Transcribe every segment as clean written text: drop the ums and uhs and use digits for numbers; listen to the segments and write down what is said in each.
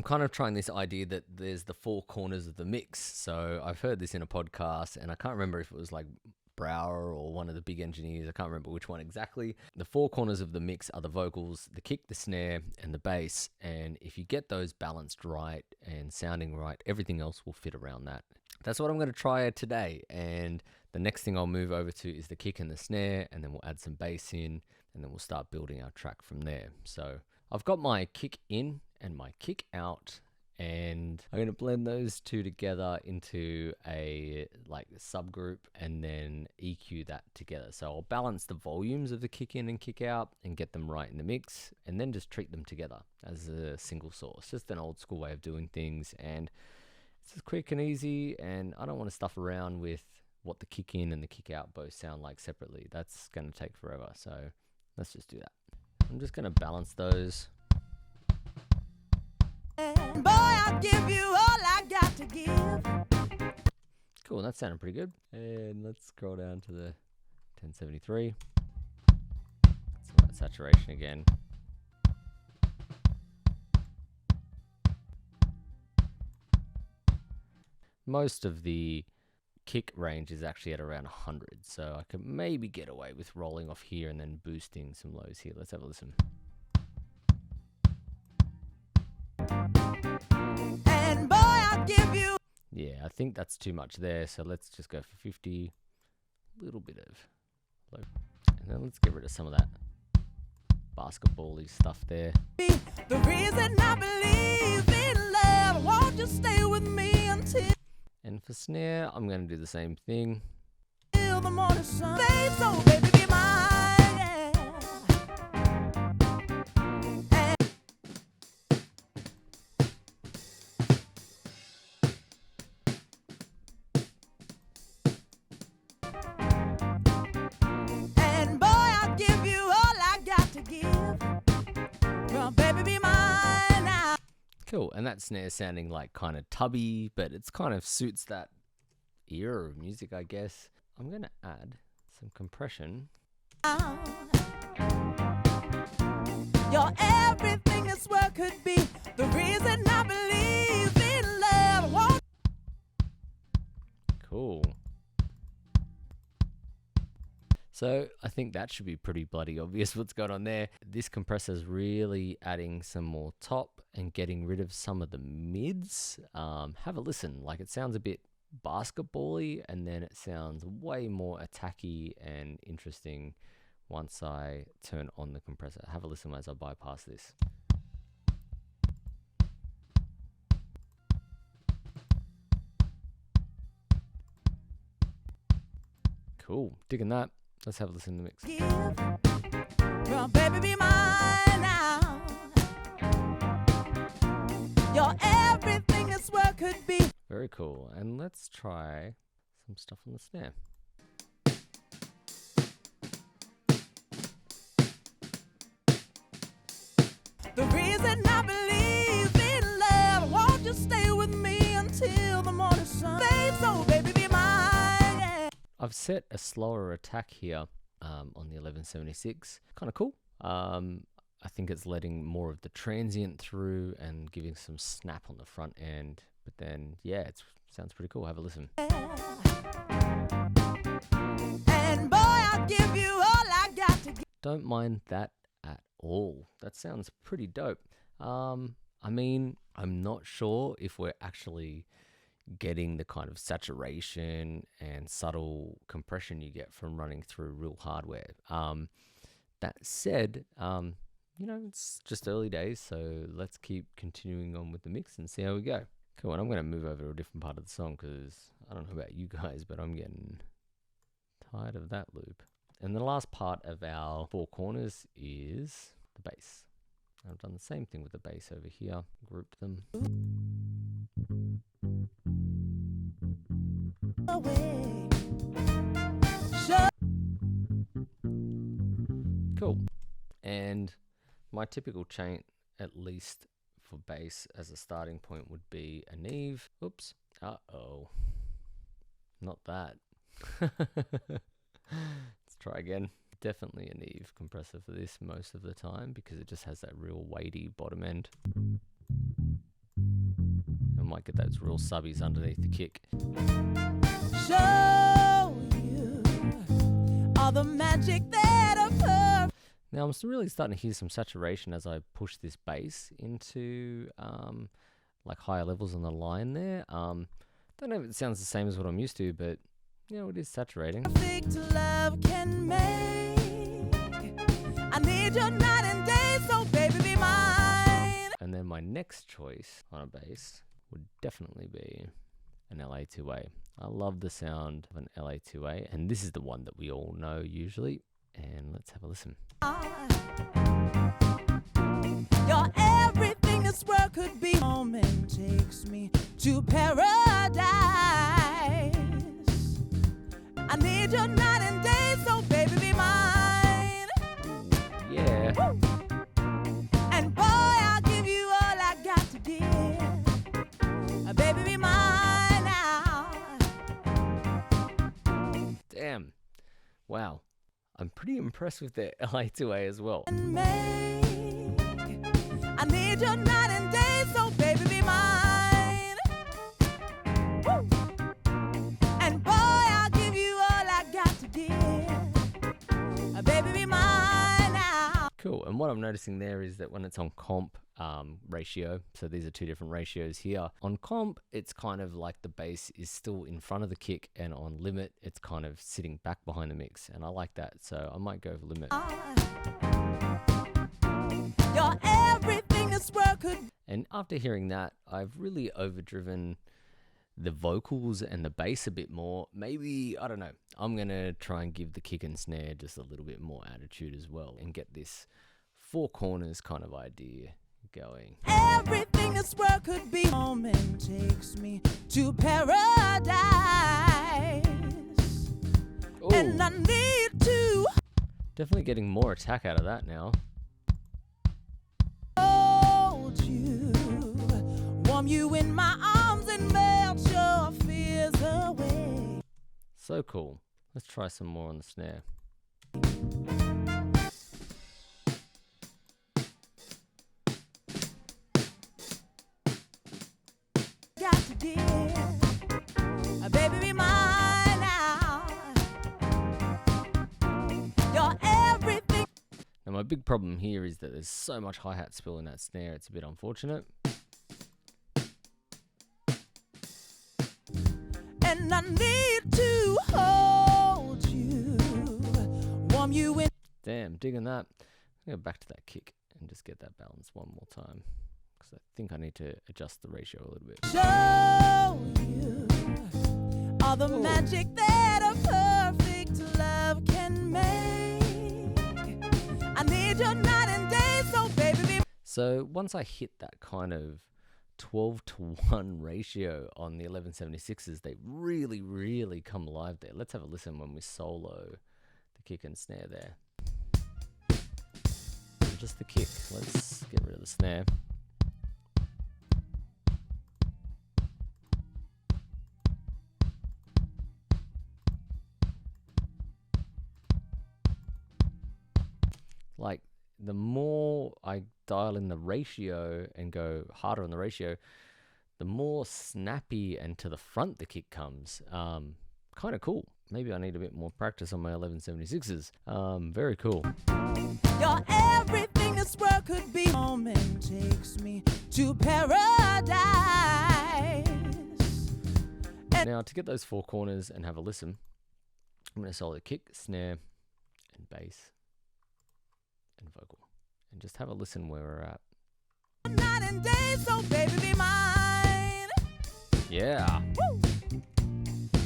I'm kind of trying this idea that there's the four corners of the mix. So I've heard this in a podcast, and I can't remember if it was like Brower or one of the big engineers. I can't remember which one exactly. The four corners of the mix are the vocals, the kick, the snare, and the bass. And if you get those balanced right and sounding right, everything else will fit around that. That's what I'm going to try today. And the next thing I'll move over to is the kick and the snare, and then we'll add some bass in, and then we'll start building our track from there. So I've got my kick in and my kick out, and I'm going to blend those two together into a subgroup and then EQ that together. So I'll balance the volumes of the kick in and kick out and get them right in the mix, and then just treat them together as a single source. Just an old school way of doing things, and it's just quick and easy, and I don't want to stuff around with what the kick in and the kick out both sound like separately. That's going to take forever, so let's just do that. I'm just going to balance those. Boy, I'll give you all I got to give. Cool, that sounded pretty good. And let's scroll down to the 1073. So that saturation again. Most of the kick range is actually at around 100, so I could maybe get away with rolling off here and then boosting some lows here. Let's have a listen. And boy, I'll give you. Yeah, I think that's too much there, so let's just go for 50. A little bit of low. And then let's get rid of some of that basketball-y stuff there. The reason I believe in love, won't you stay with me until And for snare, I'm going to do the same thing. the morning sun. Babe, so baby, be mine, yeah. And boy, I'll give you all I got to give. Well, baby, be mine now. Cool, and that snare sounding like kind of tubby, but it's kind of suits that era of music, I guess. I'm going to add some compression. You're everything this world could be. The reason I believe in love. Won't Cool. So I think that should be pretty bloody obvious what's going on there. This compressor's really adding some more top and getting rid of some of the mids. Have a listen. Like, it sounds a bit basketball-y, and then it sounds way more attacky and interesting once I turn on the compressor. Have a listen as I bypass this. Cool, digging that. Let's have a listen to the mix. give. Well, baby, be mine now. You're everything this world could be. Very cool. And let's try some stuff on the snare. The reason I believe in love. Won't you stay with me until the morning sun? Babe, so baby, be mine, yeah. I've set a slower attack here on the 1176. Kind of cool. I think it's letting more of the transient through and giving some snap on the front end. But then, yeah, it sounds pretty cool. Have a listen. And boy, I'll give you all I got to give. Don't mind that at all. That sounds pretty dope. I mean, I'm not sure if we're actually getting the kind of saturation and subtle compression you get from running through real hardware. That said, you know, it's just early days, so let's keep continuing on with the mix and see how we go. Cool, and I'm going to move over to a different part of the song because I don't know about you guys, but I'm getting tired of that loop. And the last part of our four corners is the bass. I've done the same thing with the bass over here, grouped them. Away. Cool. And my typical chain, at least for bass as a starting point, would be a Neve. Oops. Uh-oh. Not that. Let's try again. Definitely a Neve compressor for this most of the time because it just has that real weighty bottom end. might get those real subbies underneath the kick. Show you all the magic that occurs. Now I'm really starting to hear some saturation as I push this bass into like higher levels on the line there. Don't know if it sounds the same as what I'm used to, but it is saturating. Perfect love can make. I need your night and day, so baby be mine. And then my next choice on a bass would definitely be an LA2A. I love the sound of an LA2A, and this is the one that we all know usually. And let's have a listen. You're everything this world could be. Moment takes me to paradise. I need your night and day, so baby be mine. Yeah. Woo! And boy, I'll give you all I got to give. Baby be mine now. Damn. Wow. I'm pretty impressed with the LA2A as well. I need your night and day, so baby be mine. Woo! And boy, I'll give you all I got to give. Baby be mine now. Cool. And what I'm noticing there is that when it's on comp ratio, so these are two different ratios here. On comp, it's kind of like the bass is still in front of the kick, and on limit, it's kind of sitting back behind the mix. And I like that, so I might go for limit. You're everything this world could. And after hearing that, I've really overdriven the vocals and the bass a bit more. Maybe, I don't know, I'm going to try and give the kick and snare just a little bit more attitude as well and get this four corners kind of idea going. Everything this world could be. Moment takes me to paradise. Ooh, And I need to definitely getting more attack out of that now. hold you, warm you in my arms and melt your fears away. So cool. Let's try some more on the snare. Got to give, baby be mine now. You're everything. Now my big problem here is that there's so much hi-hat spill in that snare, it's a bit unfortunate. And I need to hold you, warm you in. Damn, digging that. I'm going to go back to that kick and just get that balance one more time, because I think I need to adjust the ratio a little bit. Show you all the Ooh. magic that a perfect love can make. I need your night and day, so baby be. So once I hit that kind of 12-to-1 ratio on the 1176s, they really, really come alive there. Let's have a listen when we solo the kick and snare there. And just the kick. Let's get rid of the snare. Like, the more I dial in the ratio and go harder on the ratio, the more snappy and to the front the kick comes. Kind of cool. Maybe I need a bit more practice on my 1176s. Very cool. You're everything this world could be. Moment takes me to paradise. Now, to get those four corners and have a listen, I'm going to solo kick, snare, and bass, and vocal. And just have a listen where we're at. Night and day, so baby be mine. Yeah. Woo!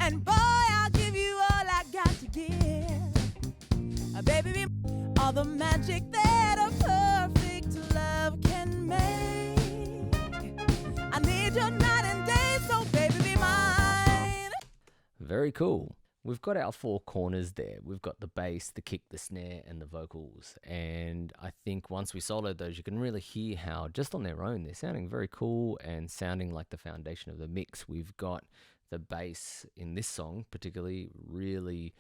And boy, I'll give you all I got to give. Baby be all the magic that a perfect love can make. I need your night and day, so baby be mine. Very cool. We've got our four corners there. We've got the bass, the kick, the snare, and the vocals. And I think once we soloed those, you can really hear how just on their own, they're sounding very cool and sounding like the foundation of the mix. We've got the bass in this song, particularly, really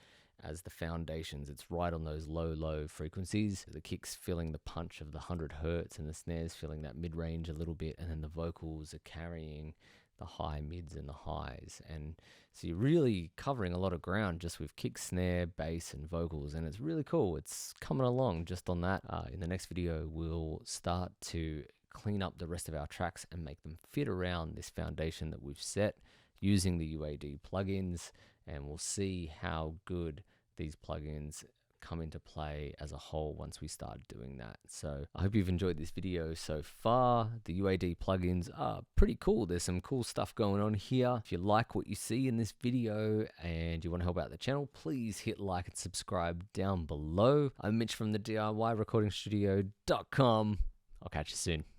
as the foundations. It's right on those low, low frequencies. The kick's feeling the punch of the 100 hertz and the snare's feeling that mid-range a little bit. And then the vocals are carrying the high mids and the highs. And so you're really covering a lot of ground just with kick, snare, bass, and vocals, and it's really cool. It's coming along just on that. In the next video, we'll start to clean up the rest of our tracks and make them fit around this foundation that we've set using the UAD plugins, and we'll see how good these plugins come into play as a whole once we start doing that. So I hope you've enjoyed this video so far. The UAD plugins are pretty cool. There's some cool stuff going on here. If you like what you see in this video and you want to help out the channel, please hit like and subscribe down below. I'm Mitch from the DIYRecordingstudio.com. I'll catch you soon.